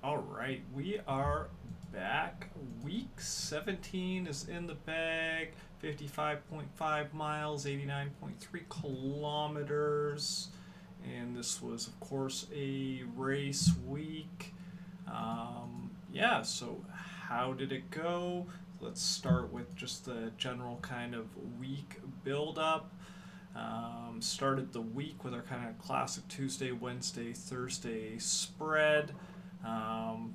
All right, we are back. Week 17 is in the bag. 55.5 miles, 89.3 kilometers. And this was, of course, a race week. Yeah, so how did it go? Let's start with just the general kind of week build-up. Started the week with our kind of classic Tuesday, Wednesday, Thursday spread. Um,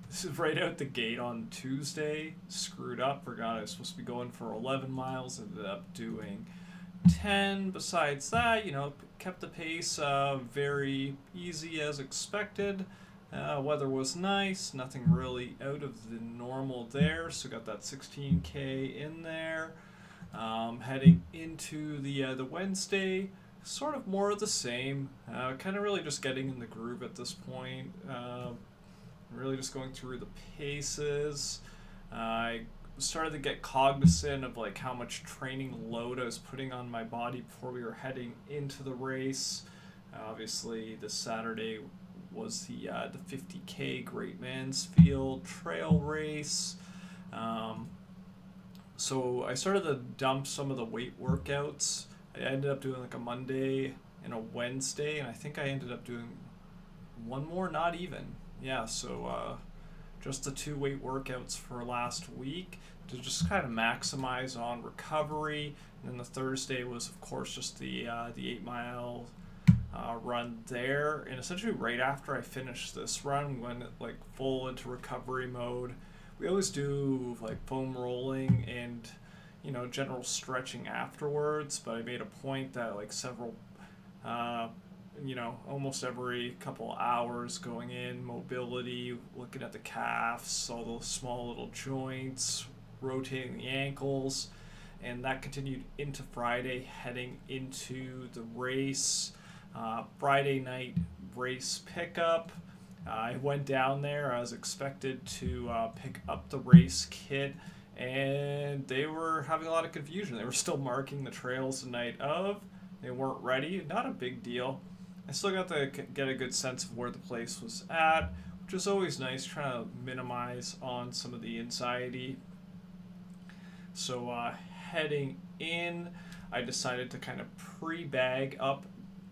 this is right out the gate on Tuesday. Screwed up. Forgot I was supposed to be going for 11 miles. Ended up doing 10. Besides that, kept the pace very easy as expected. Weather was nice. Nothing really out of the normal there. So got that 16K in there. Heading into the Wednesday, sort of more of the same. Kind of really just getting in the groove at this point. Really just going through the paces. I started to get cognizant of like how much training load I was putting on my body before we were heading into the race. Obviously, this Saturday was the 50K Great Mansfield Trail Race. Um, so I started to dump some of the weight workouts. I ended up doing like a Monday and a Wednesday, and I think I ended up doing one more, not even. Yeah, so just the two weight workouts for last week to just kind of maximize on recovery. And then the Thursday was, of course, just the 8 mile run there. And essentially, right after I finished this run, we went like full into recovery mode. We always do like foam rolling and general stretching afterwards, but I made a point that like several uh, almost every couple hours going in, mobility, looking at the calves, all those small little joints, rotating the ankles. And that continued into Friday, heading into the race. Friday night race pickup. I went down there. I was expected to pick up the race kit, and they were having a lot of confusion. They were still marking the trails the night of. They weren't ready. Not a big deal. I still got to get a good sense of where the place was at, which is always nice, trying to minimize on some of the anxiety. So heading in, I decided to kind of pre-bag up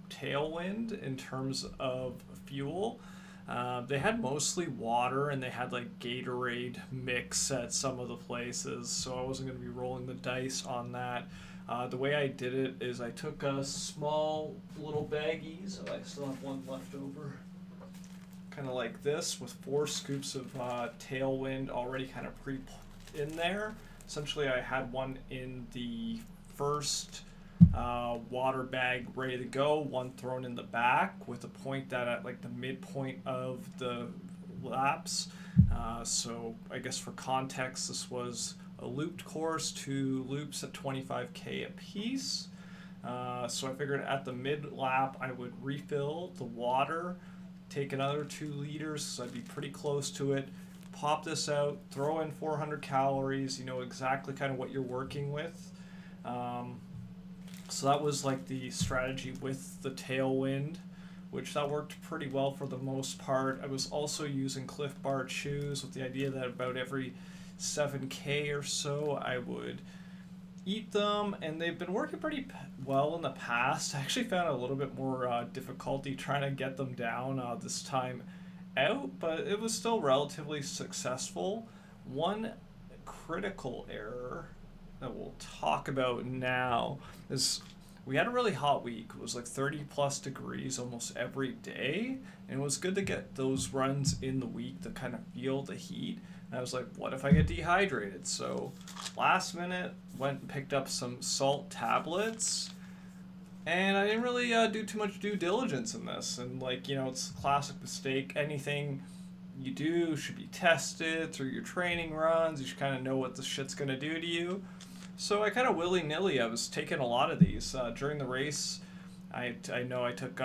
Tailwind in terms of fuel. They had mostly water and they had like Gatorade mix at some of the places, so I wasn't going to be rolling the dice on that. The way I did it is I took a small little baggie, so I still have one left over, kind of like this, with 4 scoops of Tailwind already kind of pre in there. Essentially, I had one in the first water bag ready to go, one thrown in the back with a point that at like the midpoint of the laps. So I guess for context, this was a looped course, 2 loops at 25K a piece. So I figured at the mid lap I would refill the water, take another 2 liters, so I'd be pretty close to it. Pop this out, throw in 400 calories, you know exactly kind of what you're working with. So that was like the strategy with the Tailwind, which that worked pretty well for the most part. I was also using Cliff Bar shoes with the idea that about every 7K or so I would eat them, and they've been working pretty well in the past. I actually found a little bit more difficulty trying to get them down this time out, but it was still relatively successful. One critical error that we'll talk about now is we had a really hot week. It was like 30 plus degrees almost every day, and it was good to get those runs in the week to kind of feel the heat. And I was like, what if I get dehydrated? So last minute went and picked up some salt tablets, and I didn't really do too much due diligence in this. And like, it's a classic mistake. Anything you do should be tested through your training runs. You should kind of know what the shit's gonna do to you. So I kind of willy nilly, I was taking a lot of these during the race. I know I took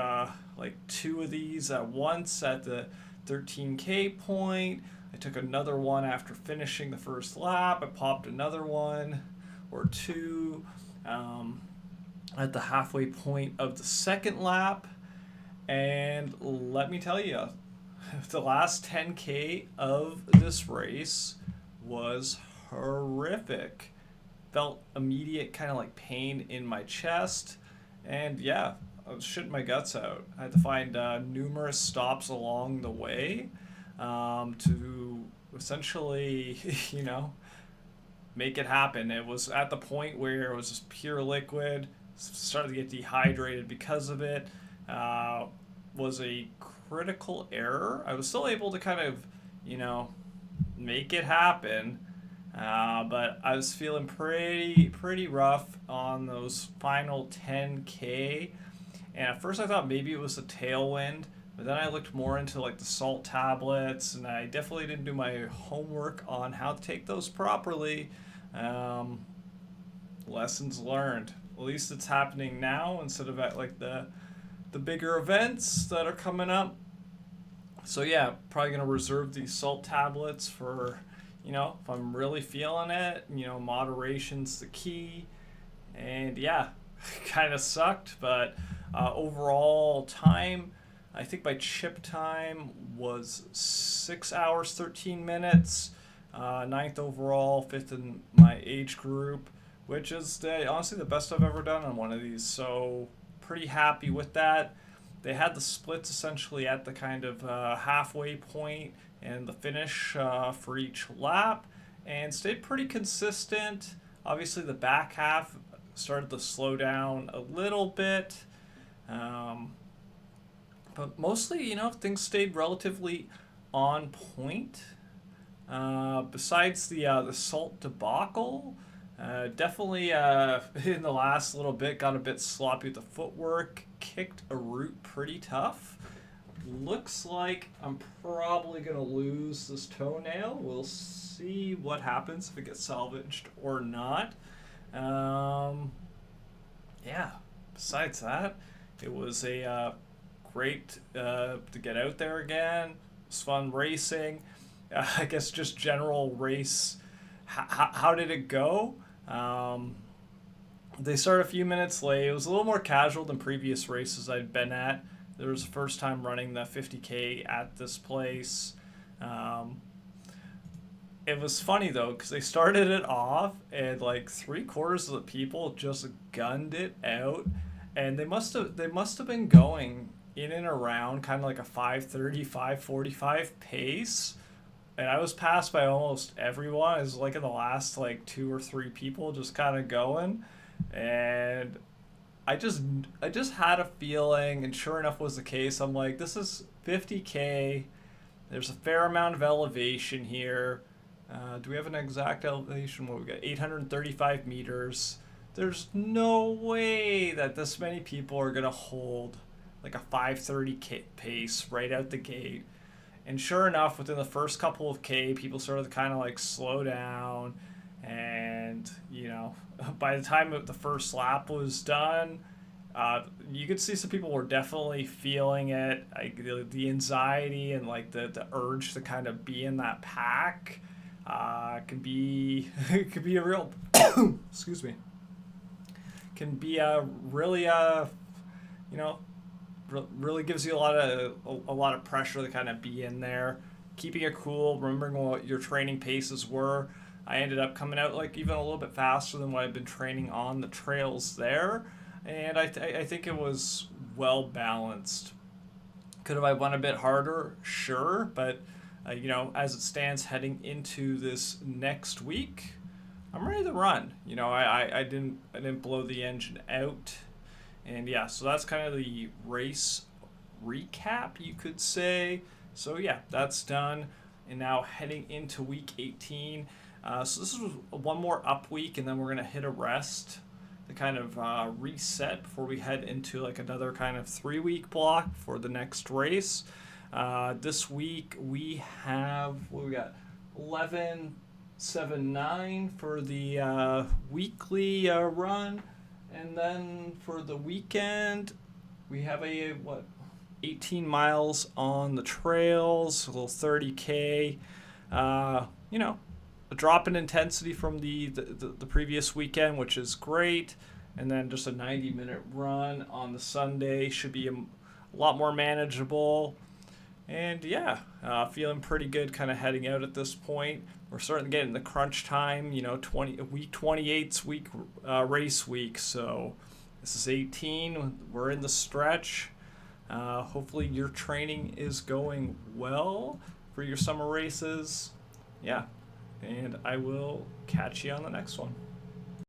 like 2 of these at once at the 13K point. I took another one after finishing the first lap. I popped another one or two at the halfway point of the second lap. And let me tell you, the last 10K of this race was horrific. Felt immediate kind of like pain in my chest. And yeah, I was shitting my guts out. I had to find numerous stops along the way to essentially, make it happen. It was at the point where it was just pure liquid, started to get dehydrated because of it. Was a critical error. I was still able to kind of, make it happen. But I was feeling pretty rough on those final 10K. And at first I thought maybe it was a tailwind, but then I looked more into like the salt tablets, and I definitely didn't do my homework on how to take those properly. Um, Lessons learned. At least it's happening now instead of at like the bigger events that are coming up. So yeah, probably gonna reserve these salt tablets for, if I'm really feeling it. Moderation's the key. And yeah, kind of sucked, but overall time, I think my chip time was 6 hours 13 minutes. Ninth overall, fifth in my age group, which is honestly the best I've ever done on one of these. So pretty happy with that. They had the splits essentially at the kind of halfway point and the finish for each lap, and stayed pretty consistent. Obviously, the back half started to slow down a little bit, but mostly, things stayed relatively on point. Besides the salt debacle, definitely in the last little bit got a bit sloppy with the footwork, kicked a root pretty tough. Looks like I'm probably going to lose this toenail. We'll see what happens if it gets salvaged or not. Yeah, besides that, it was a great to get out there again. It was fun racing. I guess just general race. How did it go? They started a few minutes late. It was a little more casual than previous races I'd been at. There was the first time running the 50K at this place. It was funny though, because they started it off and like 3/4 of the people just gunned it out, and they must have been going in and around kind of like a 5:30, 5:45 pace. And I was passed by almost everyone. It was like in the last like 2 or 3 people just kind of going, and I just had a feeling, and sure enough was the case. I'm like, this is 50K. There's a fair amount of elevation here. Do we have an exact elevation? What we got? 835 meters. There's no way that this many people are gonna hold like a 5:30 pace right out the gate. And sure enough, within the first couple of K, people started to kind of like slow down. And, by the time the first lap was done, you could see some people were definitely feeling it. Like the anxiety and like the urge to kind of be in that pack can be could be a real excuse me, can be a really really gives you a lot of pressure to kind of be in there, keeping it cool, remembering what your training paces were. I ended up coming out like even a little bit faster than what I've been training on the trails there, and I think it was well balanced. Could have I won a bit harder? Sure, but as it stands heading into this next week, I'm ready to run. I didn't blow the engine out. And yeah, so that's kind of the race recap, you could say. So yeah, that's done. And now heading into week 18. So this is one more up week, and then we're going to hit a rest to kind of reset before we head into like another kind of 3-week block for the next race. This week we have, what we got? 11.79 for the weekly run. And then for the weekend, we have 18 miles on the trails, a little 30K. A drop in intensity from the previous weekend, which is great. And then just a 90-minute run on the Sunday should be a lot more manageable. And yeah, feeling pretty good kind of heading out at this point. We're starting to get in the crunch time, 28's week race week. So this is 18. We're in the stretch. Hopefully your training is going well for your summer races. Yeah, and I will catch you on the next one.